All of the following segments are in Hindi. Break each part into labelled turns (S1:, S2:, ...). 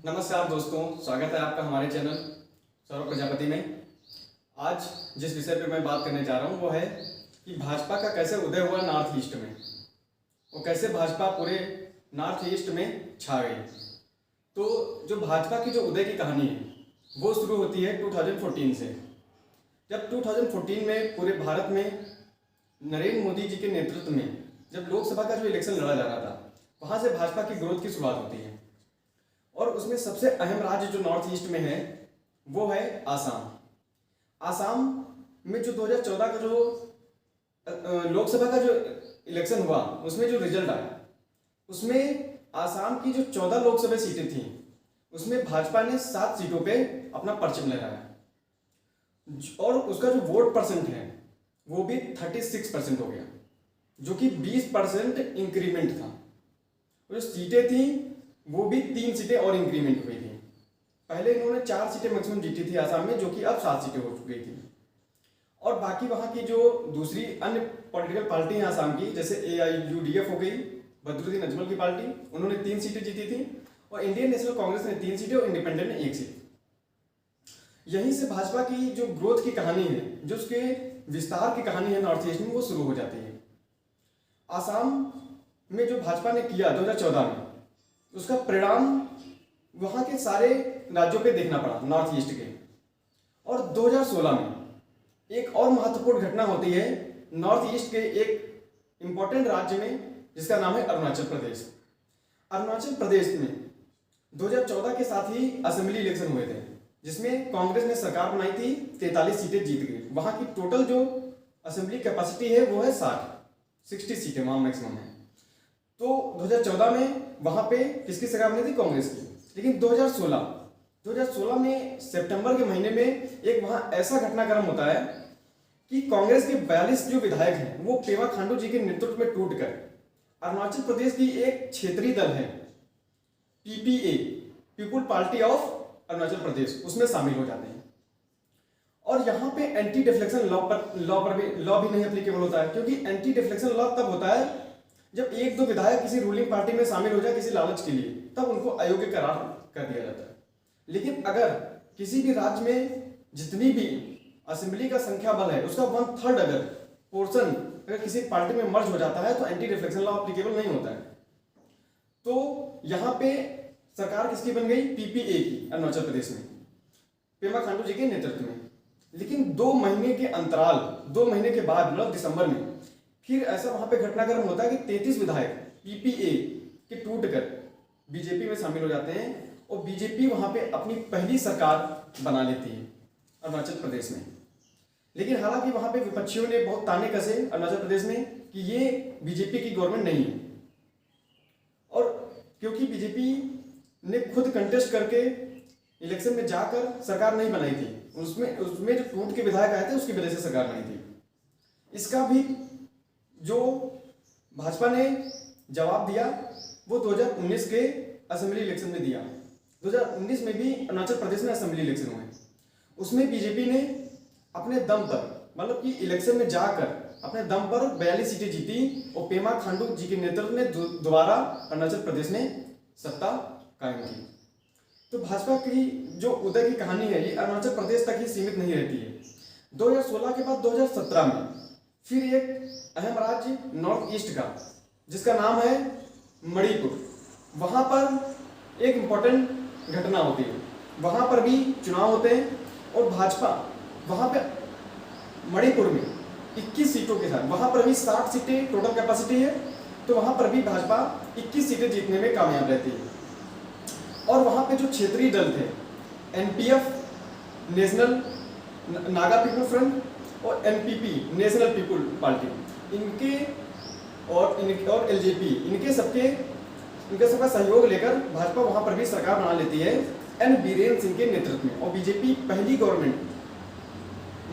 S1: नमस्कार दोस्तों, स्वागत है आपका हमारे चैनल सौरभ प्रजापति में। आज जिस विषय पे मैं बात करने जा रहा हूँ वो है कि भाजपा का कैसे उदय हुआ नॉर्थ ईस्ट में और कैसे भाजपा पूरे नॉर्थ ईस्ट में छा गई। तो जो भाजपा की जो उदय की कहानी है वो शुरू होती है 2014 से, जब 2014 में पूरे भारत में नरेंद्र मोदी जी के नेतृत्व में जब लोकसभा का जो इलेक्शन लड़ा जा रहा था, वहाँ से भाजपा की ग्रोथ की शुरुआत होती है। और उसमें सबसे अहम राज्य जो नॉर्थ ईस्ट में है वो है आसाम। आसाम में जो 2014 का जो लोकसभा का जो इलेक्शन हुआ उसमें जो रिजल्ट आया उसमें आसाम की जो 14 लोकसभा सीटें थीं उसमें भाजपा ने 7 सीटों पे अपना परचम लहराया और उसका जो वोट परसेंट है वो भी 36% हो गया, जो कि 20% इंक्रीमेंट था। जो सीटें थी वो भी 3 सीटें और इंक्रीमेंट हुई थी। पहले इन्होंने 4 सीटें मैक्सिमम जीती थी आसाम में, जो कि अब 7 सीटें हो चुकी थी। और बाकी वहाँ की जो दूसरी अन्य पॉलिटिकल पार्टी हैं आसाम की, जैसे AIUDF हो गई, बदरुद्दीन अजमल की पार्टी, उन्होंने 3 सीटें जीती थी और इंडियन नेशनल कांग्रेस ने 3 सीटें और इंडिपेंडेंट ने 1 सीट। यहीं से भाजपा की जो ग्रोथ की कहानी है, जो उसके विस्तार की कहानी है नॉर्थ ईस्ट में, वो शुरू हो जाती है। आसाम में जो भाजपा ने किया 2014 में, उसका परिणाम वहाँ के सारे राज्यों पे देखना पड़ा नॉर्थ ईस्ट के। और 2016 में एक और महत्वपूर्ण घटना होती है नॉर्थ ईस्ट के एक इंपॉर्टेंट राज्य में, जिसका नाम है अरुणाचल प्रदेश। अरुणाचल प्रदेश में 2014 के साथ ही असेंबली इलेक्शन हुए थे, जिसमें कांग्रेस ने सरकार बनाई थी, 43 सीटें जीत गई। वहाँ की टोटल जो असेंबली कैपेसिटी है वो है 60 सीटें वहाँ मैक्सिमम है। तो 2014 में वहाँ पे किसकी सरकार बनी थी? कांग्रेस की। लेकिन 2016 में सितंबर के महीने में एक वहाँ ऐसा घटनाक्रम होता है कि कांग्रेस के 42 जो विधायक हैं वो पेमा खांडू जी के नेतृत्व में टूटकर अरुणाचल प्रदेश की एक क्षेत्रीय दल है PPA, people party of Arunachal Pradesh, उसमें शामिल हो जाते हैं। और यहाँ पे एंटी डिफ्लेक्शन लॉ भी नहीं एप्लीकेबल होता है, क्योंकि एंटी डिफ्लेक्शन लॉ तब होता है जब 1-2 विधायक किसी रूलिंग पार्टी में शामिल हो जाए किसी लालच के लिए, तब उनको अयोग्य करार कर दिया जाता है। लेकिन अगर किसी भी राज्य में जितनी भी असेंबली का संख्या बल है उसका 1/3 अगर पोर्शन अगर किसी पार्टी में मर्ज हो जाता है तो एंटी डिफ्लेक्शन लॉ एप्लीकेबल नहीं होता है। तो यहाँ पे सरकार किसकी बन गई? PPA की, अरुणाचल प्रदेश में, पेमा खांडू जी के नेतृत्व में। लेकिन 2 महीने के अंतराल, 2 महीने के बाद मतलब दिसंबर में फिर ऐसा वहां पे घटनाक्रम होता है कि 33 विधायक PPA के टूटकर बीजेपी में शामिल हो जाते हैं और बीजेपी वहां पे अपनी पहली सरकार बना लेती है अरुणाचल प्रदेश में। लेकिन हालांकि वहां पे विपक्षियों ने बहुत ताने कसे अरुणाचल प्रदेश में कि ये बीजेपी की गवर्नमेंट नहीं है, और क्योंकि बीजेपी ने खुद कंटेस्ट करके इलेक्शन में जाकर सरकार नहीं बनाई थी, उसमें जो टूट के विधायक आए थे उसकी वजह से सरकार बनी थी। इसका भी जो भाजपा ने जवाब दिया वो 2019 के असेंबली इलेक्शन में दिया। 2019 में भी अरुणाचल प्रदेश में असेंबली इलेक्शन हुए, उसमें बीजेपी ने अपने दम पर, मतलब कि इलेक्शन में जाकर अपने दम पर 42 सीटें जीती और पेमा खांडू जी के नेतृत्व में दोबारा अरुणाचल प्रदेश में सत्ता कायम की। तो भाजपा की जो उदय की कहानी है ये अरुणाचल प्रदेश तक ही सीमित नहीं रहती है। 2016 के बाद 2017 में फिर एक अहम राज्य नॉर्थ ईस्ट का, जिसका नाम है मणिपुर, वहां पर एक इंपॉर्टेंट घटना होती है। वहां पर भी चुनाव होते हैं और भाजपा वहां पे मणिपुर में 21 सीटों के साथ, वहां पर भी 60 सीटें टोटल कैपेसिटी है, तो वहां पर भी भाजपा 21 सीटें जीतने में कामयाब रहती है। और वहां पे जो क्षेत्रीय दल थे NPF, national Naga people front, और NPP, नेशनल पीपुल पार्टी, इनके और LJP, इनके सबका सहयोग लेकर भाजपा वहां पर भी सरकार बना लेती है N बीरेन सिंह के नेतृत्व में, और बीजेपी पहली गवर्नमेंट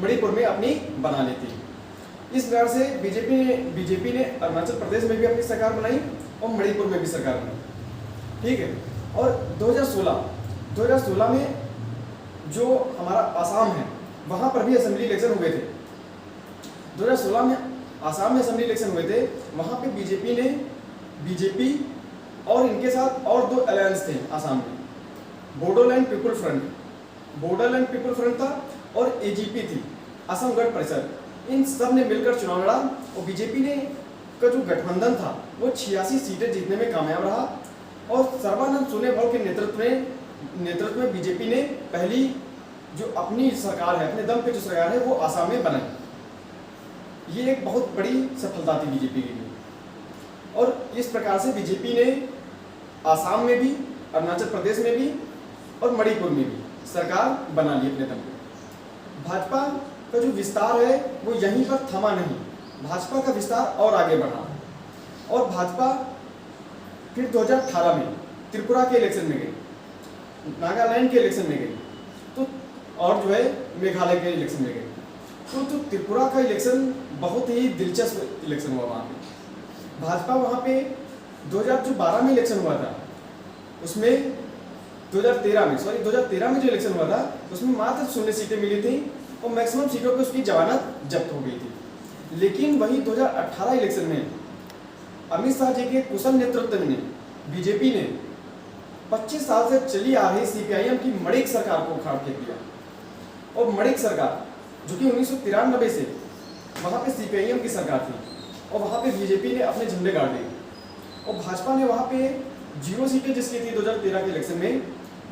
S1: मणिपुर में अपनी बना लेती है। इस प्रकार से बीजेपी ने अरुणाचल प्रदेश में भी अपनी सरकार बनाई और मणिपुर में भी सरकार बनाई, ठीक है। और 2016 में जो हमारा आसाम है वहां पर भी असेंबली इलेक्शन हुए थे। 2016 में आसाम में असेंबली इलेक्शन हुए थे, वहां पे बीजेपी और इनके साथ और 2 अलायंस थे आसाम में, बोडोलैंड पीपल फ्रंट था और एजीपी थी, असम गण परिषद। इन सब ने मिलकर चुनाव लड़ा और बीजेपी ने का जो गठबंधन था वो 86 सीटें जीतने में कामयाब रहा और सर्बानंद सोनोवाल के नेतृत्व में बीजेपी ने पहली जो अपनी सरकार है, अपने दम पे जो सरकार है वो आसाम में बनाई। ये एक बहुत बड़ी सफलता थी बीजेपी के लिए और इस प्रकार से बीजेपी ने आसाम में भी, अरुणाचल प्रदेश में भी और मणिपुर में भी सरकार बना ली अपने दम पे। भाजपा का जो विस्तार है वो यहीं पर थमा नहीं, भाजपा का विस्तार और आगे बढ़ा और भाजपा फिर 2018 में त्रिपुरा के इलेक्शन में गई, नागालैंड के इलेक्शन में गई तो और जो है मेघालय के इलेक्शन में गई। तो त्रिपुरा का इलेक्शन बहुत ही दिलचस्प इलेक्शन हुआ। वहाँ पे भाजपा वहाँ पे 2012 में इलेक्शन हुआ था, उसमें 2013 में जो इलेक्शन हुआ था उसमें मात्र 0 सीटें मिली थी और मैक्सिमम सीटों पे उसकी जमानत जब्त हो गई थी। लेकिन वही 2018 इलेक्शन में अमित शाह जी के कुशल नेतृत्व में बीजेपी ने 25 साल से चली आ रही सीपीआईएम की मणिक सरकार को उखाड़ फेंक दिया और मणिक सरकार जो कि 1993 से वहाँ पे सीपीआईएम की सरकार थी और वहाँ पे बीजेपी ने अपने झंडे गाड़ दिए और भाजपा ने वहाँ पे 0 सीटें जिसकी थी 2013 के इलेक्शन में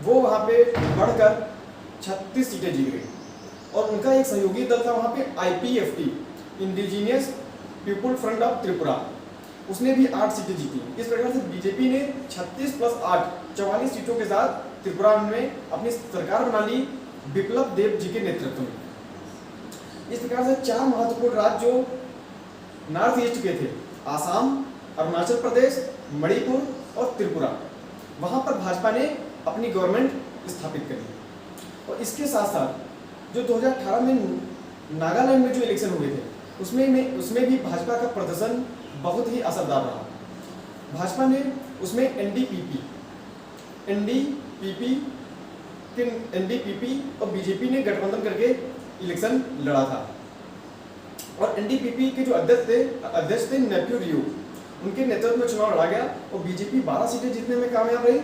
S1: वो वहाँ पे बढ़कर 36 सीटें जीत गई और उनका एक सहयोगी दल था वहाँ पे IPFT, indigenous people front of Tripura, उसने भी 8 सीटें जीती। इस प्रकार से बीजेपी ने 36 + 8 44 सीटों के साथ त्रिपुरा में अपनी सरकार बना ली बिप्लब देब जी के नेतृत्व में। इस प्रकार से 4 महत्वपूर्ण राज्य जो नॉर्थ ईस्ट के थे, आसाम, अरुणाचल प्रदेश, मणिपुर और त्रिपुरा, वहां पर भाजपा ने अपनी गवर्नमेंट स्थापित करी। और इसके साथ साथ जो 2018 में नागालैंड में जो इलेक्शन हुए थे उसमें भी भाजपा का प्रदर्शन बहुत ही असरदार रहा। भाजपा ने उसमें एनडीपीपी और बीजेपी ने गठबंधन करके इलेक्शन लड़ा था और एनडीपीपी के जो अध्यक्ष थे नेफ्यू रियो, उनके नेतृत्व में चुनाव लड़ा गया और बीजेपी 12 सीटें जीतने में कामयाब रही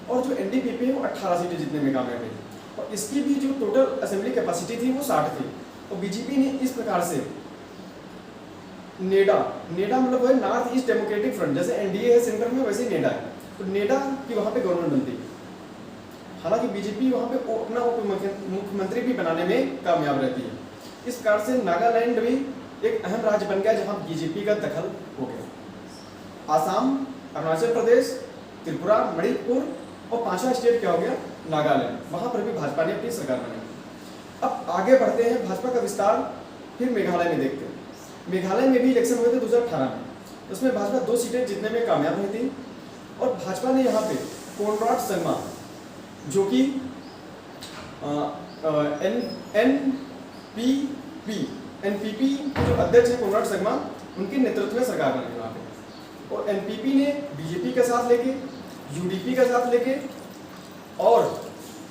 S1: और जो एनडीपीपी है वो 18 सीटें जीतने में कामयाब रही और इसकी भी जो टोटल असेंबली कैपेसिटी थी वो 60 थी। और बीजेपी ने इस प्रकार से नेडा मतलब है नॉर्थ ईस्ट डेमोक्रेटिक फ्रंट, जैसे एनडीए है सेंटर में वैसे नेडा है, तो नेडा की वहाँ पे गवर्नमेंट बनती है। हालांकि बीजेपी वहाँ पे अपना उप मुख्यमंत्री भी बनाने में कामयाब रहती है। इस प्रकार से नागालैंड भी एक अहम राज्य बन गया जहाँ बीजेपी का दखल हो गया। आसाम, अरुणाचल प्रदेश, त्रिपुरा, मणिपुर और 5वां स्टेट क्या हो गया, नागालैंड, वहाँ पर भी भाजपा ने अपनी सरकार बनाई। अब आगे बढ़ते हैं, भाजपा का विस्तार फिर मेघालय में देखते हैं। मेघालय में भी इलेक्शन हुए थे 2018 में, उसमें भाजपा 2 सीटें जीतने में कामयाब रही थी और भाजपा ने यहाँ पे कोनराड संगमा जो कि एनपीपी के जो अध्यक्ष है कोनराड संगमा, उनके नेतृत्व में सरकार बनी वहाँ पे और एनपीपी ने बीजेपी का साथ लेके, यूडीपी का साथ लेके और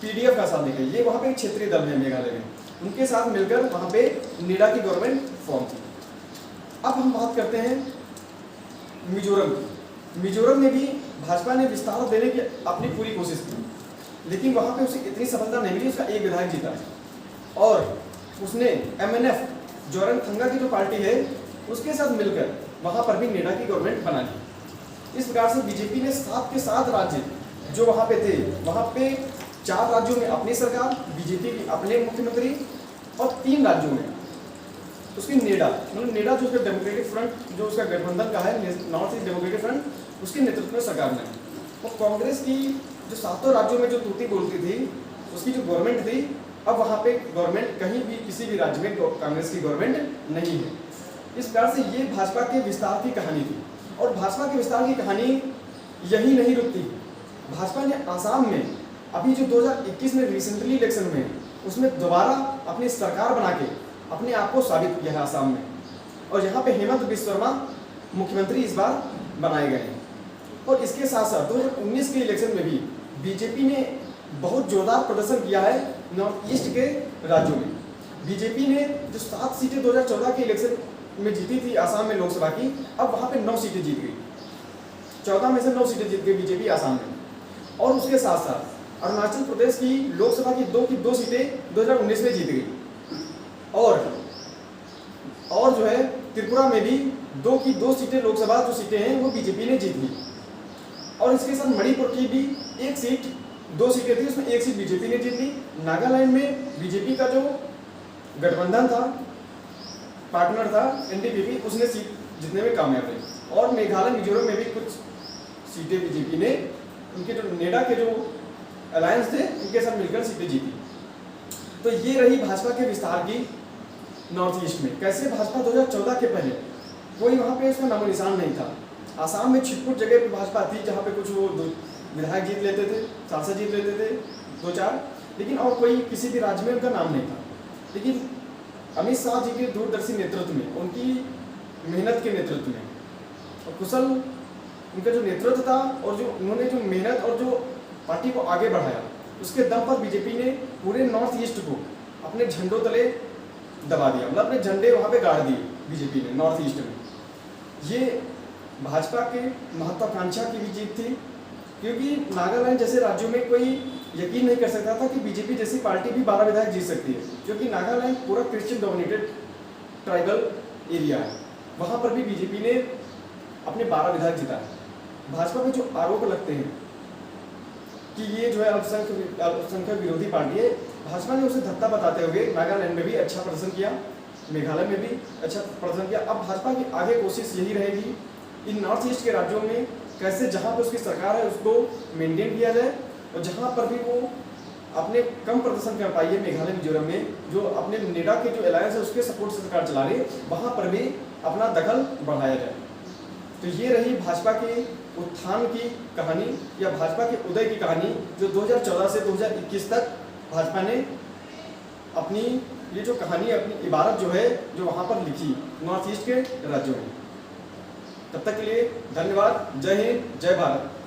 S1: पीडीएफ का साथ लेके, ये वहाँ पे एक क्षेत्रीय दल है मेघालय में, उनके साथ मिलकर वहाँ पे नेडा की गवर्नमेंट फॉर्म थी। अब हम बात करते हैं मिजोरम की। मिजोरम में भी भाजपा ने विस्तार देने की अपनी पूरी कोशिश की, लेकिन वहाँ पे उसे इतनी सफलता नहीं मिली। उसका एक विधायक जीता है और उसने MNF जोरमथंगा की जो पार्टी है उसके साथ मिलकर वहाँ पर भी नेडा की गवर्नमेंट बना ली। इस प्रकार से बीजेपी ने 7 के 7 राज्य जो वहाँ पे थे, वहाँ पे 4 राज्यों में अपनी सरकार, बीजेपी की अपने मुख्यमंत्री और 3 राज्यों में उसकी नेडा, मतलब नेडा जो उसका डेमोक्रेटिक फ्रंट जो उसका गठबंधन का है, नॉर्थ ईस्ट डेमोक्रेटिक फ्रंट, उसके नेतृत्व में सरकार बनी। और कांग्रेस की जो 7 राज्यों में जो तूती बोलती थी उसकी जो गवर्नमेंट थी, अब वहाँ पे गवर्नमेंट कहीं भी किसी भी राज्य में कांग्रेस की गवर्नमेंट नहीं है। इस प्रकार से ये भाजपा के विस्तार की कहानी थी और भाजपा के विस्तार की कहानी यही नहीं रुकती। भाजपा ने आसाम में अभी जो 2021 में रिसेंटली इलेक्शन में उसमें दोबारा अपनी सरकार बना के अपने आप को साबित किया है आसाम में और यहाँ पे हेमंत बिस्व शर्मा मुख्यमंत्री इस बार बनाए गए हैं। और इसके साथ साथ 2019 के इलेक्शन में भी बीजेपी ने बहुत जोरदार प्रदर्शन किया है नॉर्थ ईस्ट के राज्यों में। बीजेपी ने जो 7 सीटें 2014 के इलेक्शन में जीती थी आसाम में लोकसभा की, अब वहाँ पे 9 सीटें जीत गई। 14 में से 9 सीटें जीत गई बीजेपी आसाम में। और उसके साथ साथ अरुणाचल प्रदेश की लोकसभा की दो सीटें 2019 में जीत गई और जो है त्रिपुरा में भी दो सीटें लोकसभा जो सीटें हैं वो बीजेपी ने जीत ली। और इसके साथ मणिपुर की भी एक सीट, 2 सीटें थी उसमें एक सीट बीजेपी ने जीत ली। नागालैंड में बीजेपी का जो गठबंधन था, पार्टनर था एनडीपी, उसने सीट जीतने में कामयाब रही। और मेघालय मिजोरम में भी कुछ सीटें बीजेपी ने, उनके जो नेडा के जो अलायंस थे उनके साथ मिलकर सीटें जीती। तो ये रही भाजपा के विस्तार की नॉर्थ ईस्ट में। कैसे भाजपा 2014 के पहले कोई वहाँ पे उसका नामो निशान नहीं था। आसाम में छिटपुट जगह पे भाजपा थी जहाँ पे कुछ वो विधायक जीत लेते थे, सांसद जीत लेते थे 2-4, लेकिन और कोई किसी भी राज्य में उनका नाम नहीं था। लेकिन अमित शाह जी के दूरदर्शी नेतृत्व में, उनकी मेहनत के नेतृत्व में और कुशल उनका जो नेतृत्व था और जो उन्होंने जो मेहनत और जो पार्टी को आगे बढ़ाया, उसके दम पर बीजेपी ने पूरे नॉर्थ ईस्ट को अपने झंडों तले दबा दिया। मतलब अपने झंडे वहाँ पे गाड़ दिए बीजेपी ने नॉर्थ ईस्ट में। ये भाजपा के महत्वाकांक्षा की भी जीत थी, क्योंकि नागालैंड जैसे राज्यों में कोई यकीन नहीं कर सकता था कि बीजेपी जैसी पार्टी भी 12 विधायक जीत सकती है, क्योंकि नागालैंड पूरा क्रिश्चियन डोमिनेटेड ट्राइबल एरिया है। वहाँ पर भी बीजेपी ने अपने 12 विधायक जिता है। भाजपा में जो आरोप लगते हैं कि ये जो है अल्पसंख्यक विरोधी पार्टी है, भाजपा ने उसे धक्का बताते हुए नागालैंड में भी अच्छा प्रदर्शन किया, मेघालय में भी अच्छा प्रदर्शन किया। अब भाजपा की आगे कोशिश यही रहेगी इन नॉर्थ ईस्ट के राज्यों में कैसे जहाँ पर उसकी सरकार है उसको मेंटेन किया जाए, और जहाँ पर भी वो अपने कम प्रदर्शन कर पाई है मेघालय मिजोरम में, जो अपने नेडा के जो अलायंस है उसके सपोर्ट से सरकार चला रही है, वहाँ पर भी अपना दखल बढ़ाया जाए। तो ये रही भाजपा के उत्थान की कहानी या भाजपा के उदय की कहानी, जो 2014 से 2021 तक भाजपा ने अपनी ये जो कहानी, अपनी इबारत जो है जो वहाँ पर लिखी नॉर्थ ईस्ट के राज्यों में। तब तक के लिए धन्यवाद। जय हिंद, जय भारत।